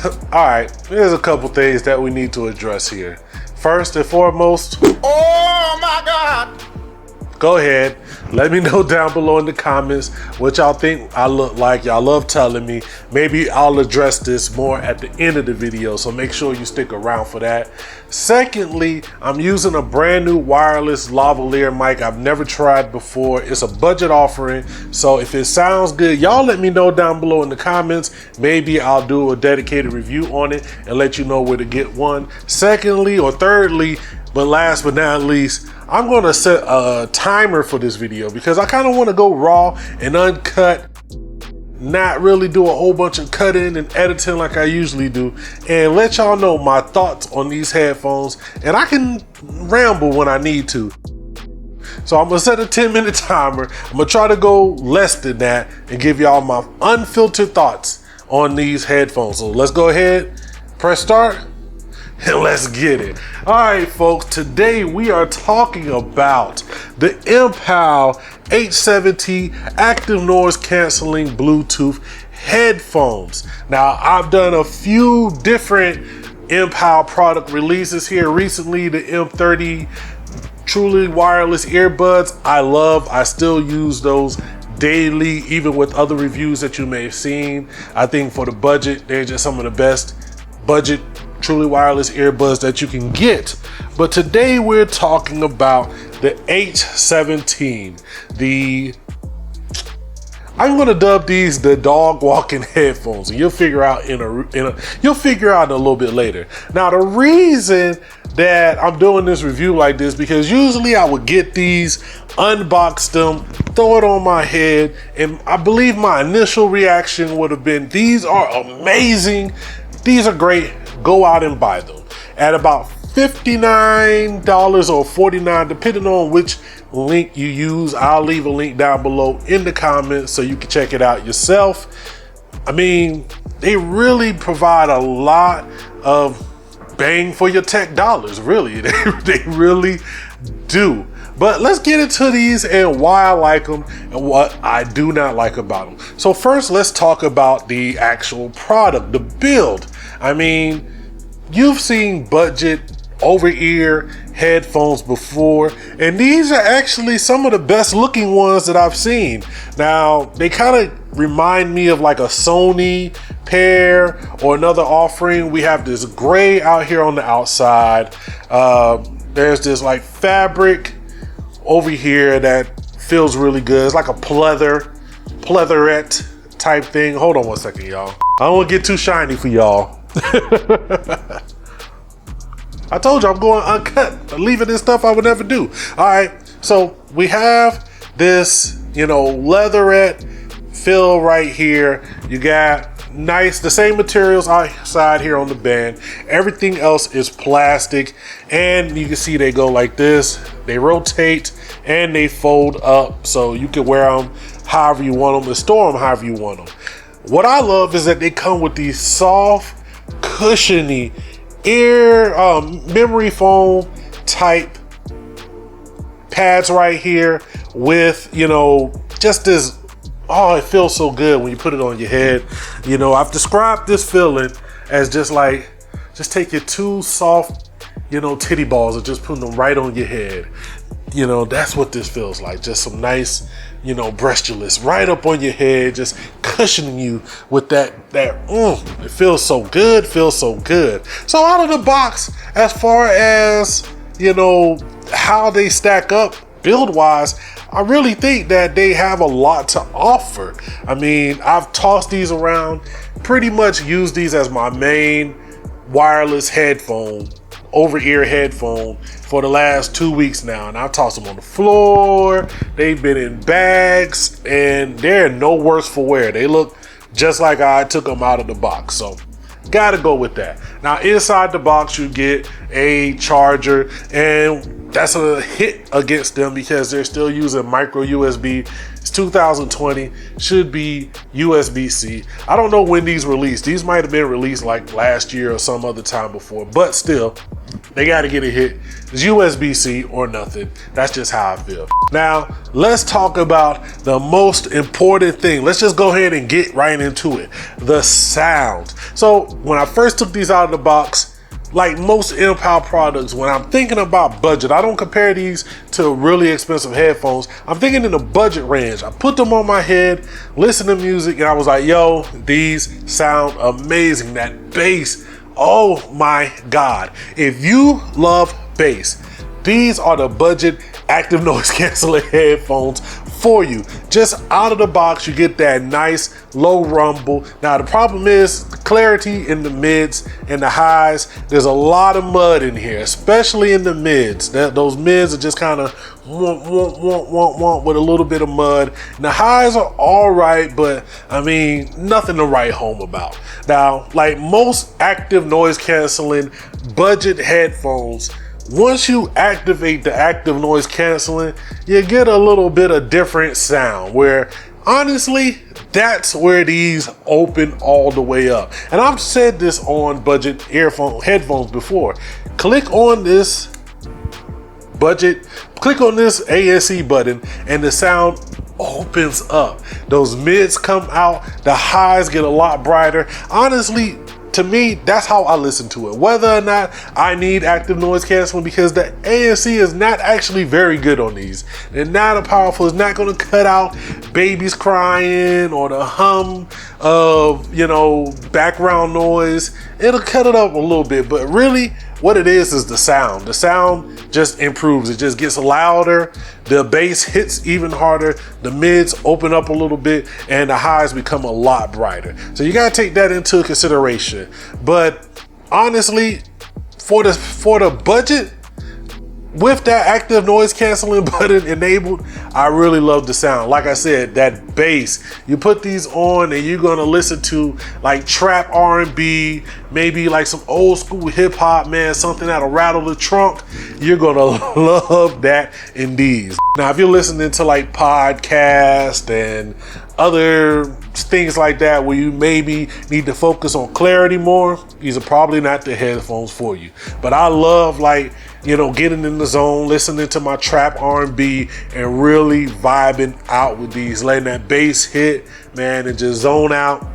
All right, there's a couple things that we need to address here. First and foremost, oh my God, go ahead, let me know down below in the comments what y'all think I look like. Y'all love telling me. Maybe I'll address this more at the end of the video, so make sure you stick around for that. Secondly, I'm using a brand new wireless lavalier mic I've never tried before. It's a budget offering, so if it sounds good, y'all let me know down below in the comments. Maybe I'll do a dedicated review on it and let you know where to get one. Secondly, or thirdly, but last but not least, I'm going to set a timer for this video because I kind of want to go raw and uncut, not really do a whole bunch of cutting and editing like I usually do, and let y'all know my thoughts on these headphones, and I can ramble when I need to. So I'm gonna set a 10-minute timer. I'm gonna try to go less than that and give y'all my unfiltered thoughts on these headphones. So let's go ahead, press start, and let's get it. All right, folks, today we are talking about the Mpow H17 active noise canceling Bluetooth headphones. Now, I've done a few different Mpow product releases here recently. The M30 truly wireless earbuds, I still use those daily, even with other reviews that you may have seen. I think for the budget, they're just some of the best budget truly wireless earbuds that you can get. But today we're talking about the H17. I'm gonna dub these the dog walking headphones, and you'll figure out in a little bit later. Now, the reason that I'm doing this review like this, because usually I would get these, unbox them, throw it on my head, and I believe my initial reaction would have been, these are amazing, these are great, go out and buy them. At about $59 or $49, depending on which link you use. I'll leave a link down below in the comments so you can check it out yourself. I mean, they really provide a lot of bang for your tech dollars, really. They really do. But let's get into these and why I like them and what I do not like about them. So first, let's talk about the actual product, the build. I mean, you've seen budget over-ear headphones before, and these are actually some of the best looking ones that I've seen. Now, they kind of remind me of like a Sony pair or another offering. We have this gray out here on the outside. There's this like fabric over here that feels really good. It's like a pleatherette type thing. Hold on one second, y'all. I don't want to get too shiny for y'all. I told you I'm going uncut. I'm leaving this stuff I would never do. All right, so we have this, leatherette feel right here. You got nice, the same materials outside here on the band. Everything else is plastic, and you can see they go like this. They rotate and they fold up, so you can wear them however you want them and store them however you want them. What I love is that they come with these soft, cushiony ear memory foam type pads right here with, just this, oh, it feels so good when you put it on your head. I've described this feeling as just take your two soft, titty balls and just put them right on your head. That's what this feels like. Just some nice, breastulus right up on your head, just cushioning you with that, it feels so good, So out of the box, as far as, how they stack up build-wise, I really think that they have a lot to offer. I mean, I've tossed these around, pretty much used these as my main wireless headphone, over-ear headphone for the last 2 weeks now, and I've tossed them on the floor. They've been in bags, and they're no worse for wear. They look just like I took them out of the box, so gotta go with that. Now, inside the box, you get a charger, and that's a hit against them because they're still using micro USB. It's 2020, should be USB-C. I don't know when these released. These might have been released like last year or some other time before, but still, They got to get a hit. It's USB-C or nothing. That's just how I feel. Now, let's talk about the most important thing. Let's just go ahead and get right into it. The sound. So when I first took these out of the box, like most Mpow products, when I'm thinking about budget, I don't compare these to really expensive headphones. I'm thinking in the budget range. I put them on my head, listen to music, and I was like, yo, these sound amazing. That bass, oh my God. If you love bass, these are the budget active noise canceling headphones for you. Just out of the box, you get that nice low rumble. Now the problem is clarity in the mids and the highs. There's a lot of mud in here, especially in the mids. Those mids are just kind of with a little bit of mud. And the highs are all right, but I mean, nothing to write home about. Now, like most active noise canceling budget headphones, once you activate the active noise canceling, you get a little bit of different sound where honestly, that's where these open all the way up. And I've said this on budget headphones before. Click on this ASC button and the sound opens up. Those mids come out, the highs get a lot brighter. Honestly, to me, that's how I listen to it. Whether or not I need active noise canceling, because the ANC is not actually very good on these. They're not as powerful. It's not going to cut out babies crying or the hum of, background noise. It'll cut it up a little bit, but really what it is the sound. The sound just improves. It just gets louder. The bass hits even harder. The mids open up a little bit and the highs become a lot brighter. So you got to take that into consideration. But honestly, for the budget, with that active noise canceling button enabled, I really love the sound. Like I said, that bass, you put these on and you're gonna listen to like trap R&B, maybe like some old school hip hop, man, something that'll rattle the trunk. You're gonna love that in these. Now, if you're listening to like podcast and other things like that where you maybe need to focus on clarity more, these are probably not the headphones for you. But I love getting in the zone, listening to my trap R&B and really vibing out with these, letting that bass hit, man, and just zone out.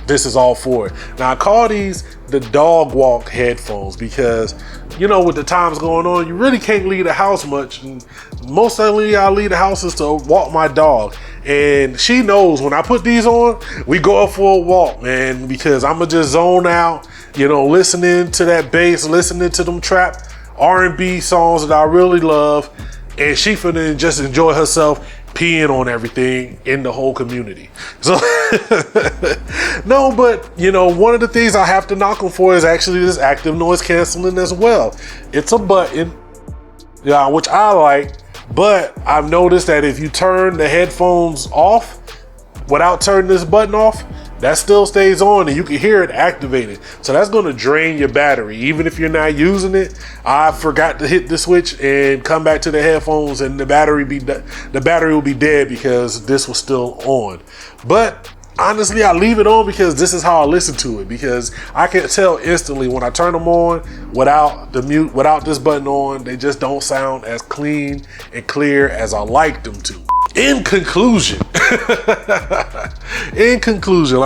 This is all for it. Now I call these the dog walk headphones because, with the times going on, you really can't leave the house much. And mostly I leave the house is to walk my dog. And she knows when I put these on, we go up for a walk, man, because I'm gonna just zone out, listening to that bass, listening to them trap R&B songs that I really love, and she finna just enjoy herself peeing on everything in the whole community. So no, but one of the things I have to knock them for is actually this active noise canceling as well. It's a button, which I like, but I've noticed that if you turn the headphones off without turning this button off, that still stays on and you can hear it activated. So that's going to drain your battery. Even if you're not using it, I forgot to hit the switch and come back to the headphones and the battery will be dead because this was still on. But honestly, I leave it on because this is how I listen to it, because I can tell instantly when I turn them on without this button on, they just don't sound as clean and clear as I like them to. In conclusion, like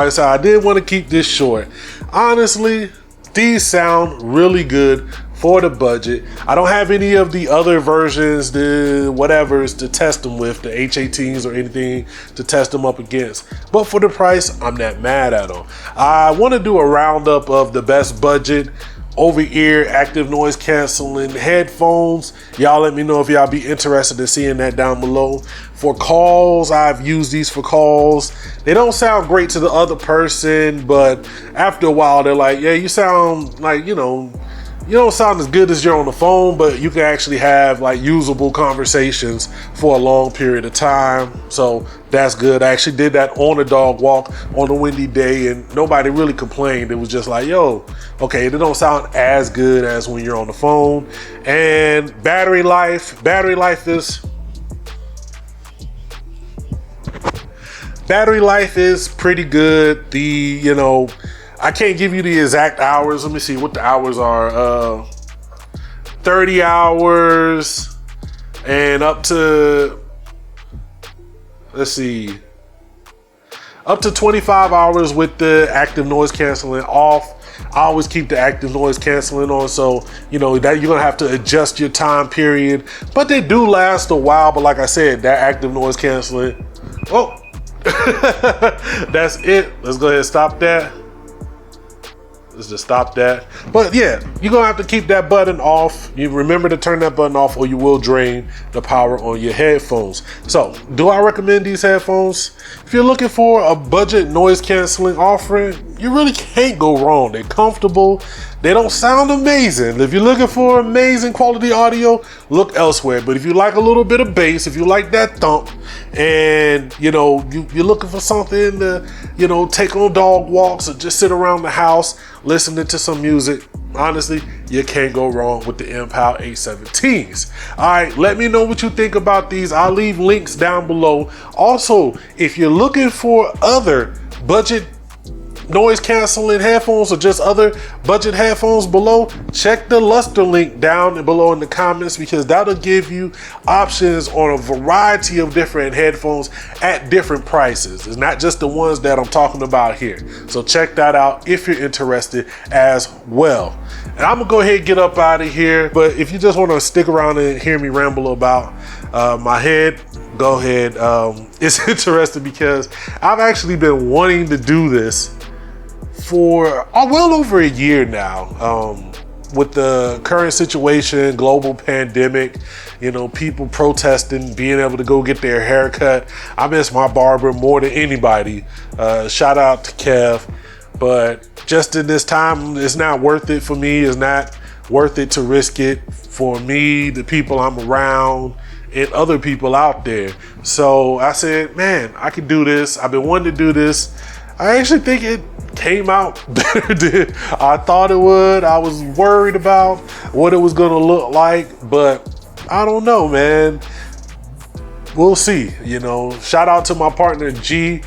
I said, I did want to keep this short. Honestly, these sound really good for the budget. I don't have any of the other versions, the whatevers to test them with, the H18s or anything to test them up against. But for the price, I'm not mad at them. I want to do a roundup of the best budget over-ear active noise canceling headphones. Y'all let me know if y'all be interested in seeing that down below. For calls, I've used these for calls. They don't sound great to the other person, but after a while they're like, yeah, you sound like, you don't sound as good as you're on the phone, but you can actually have like usable conversations for a long period of time. So that's good. I actually did that on a dog walk on a windy day and nobody really complained. It was just like, yo, okay, they don't sound as good as when you're on the phone. And battery life is pretty good. I can't give you the exact hours. Let me see what the hours are. 30 hours and up to, let's see, up to 25 hours with the active noise canceling off. I always keep the active noise canceling on, so you know that you're gonna have to adjust your time period, but they do last a while. But like I said, that active noise canceling, oh, that's it. Let's go ahead and stop that. Let's just stop that. But yeah, you're gonna have to keep that button off. You remember to turn that button off or you will drain the power on your headphones. So do I recommend these headphones? If you're looking for a budget noise canceling offering, you really can't go wrong. They're comfortable. They don't sound amazing. If you're looking for amazing quality audio, look elsewhere. But if you like a little bit of bass, if you like that thump, and you know you're looking for something to, you know, take on dog walks or just sit around the house listening to some music, honestly, you can't go wrong with the Mpow H17s. All right, let me know what you think about these. I'll leave links down below. Also, if you're looking for other budget noise canceling headphones or just other budget headphones below, check the Luster link down below in the comments, because that'll give you options on a variety of different headphones at different prices. It's not just the ones that I'm talking about here. So check that out if you're interested as well. And I'm gonna go ahead and get up out of here, but if you just want to stick around and hear me ramble about my head, go ahead. It's interesting because I've actually been wanting to do this for well over a year now. With the current situation, global pandemic, you know, people protesting, being able to go get their hair cut. I miss my barber more than anybody. Shout out to Kev. But just in this time, it's not worth it for me. It's not worth it to risk it for me, the people I'm around, and other people out there. So I said, man, I can do this. I've been wanting to do this. I actually think it came out better than I thought it would. I was worried about what it was gonna look like, but I don't know, man. We'll see. You know, shout out to my partner G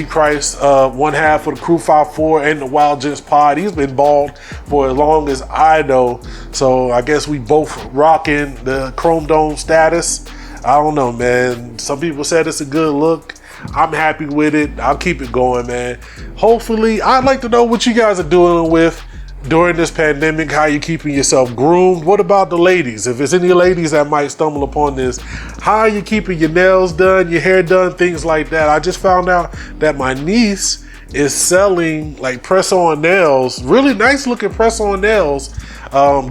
Christ, one half of the Crew 54 and the Wild Gents Pod. He's been bald for as long as I know, so I guess we both rocking the Chrome Dome status. I don't know, man. Some people said it's a good look. I'm happy with it. I'll keep it going, man. Hopefully, I'd like to know what you guys are doing with during this pandemic, how you keeping yourself groomed. What about the ladies? If there's any ladies that might stumble upon this, how are you keeping your nails done, your hair done, things like that? I just found out that my niece is selling like press-on nails, really nice looking press-on nails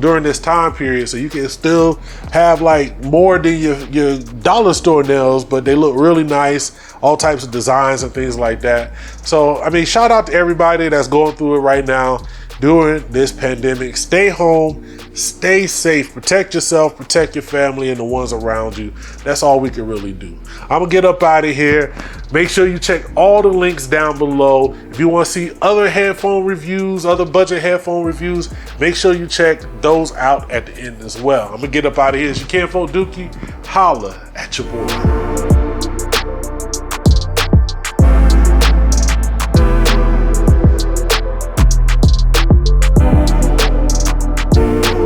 during this time period, so you can still have like more than your dollar store nails, but they look really nice, all types of designs and things like that. So I mean, shout out to everybody that's going through it right now during this pandemic. Stay home, stay safe, protect yourself, protect your family and the ones around you. That's all we can really do. I'm gonna get up out of here. Make sure you check all the links down below. If you want to see other headphone reviews, other budget headphone reviews, make sure you check those out at the end as well. I'm gonna get up out of here. It's your Kinfolk Dookie. Holla at your boy.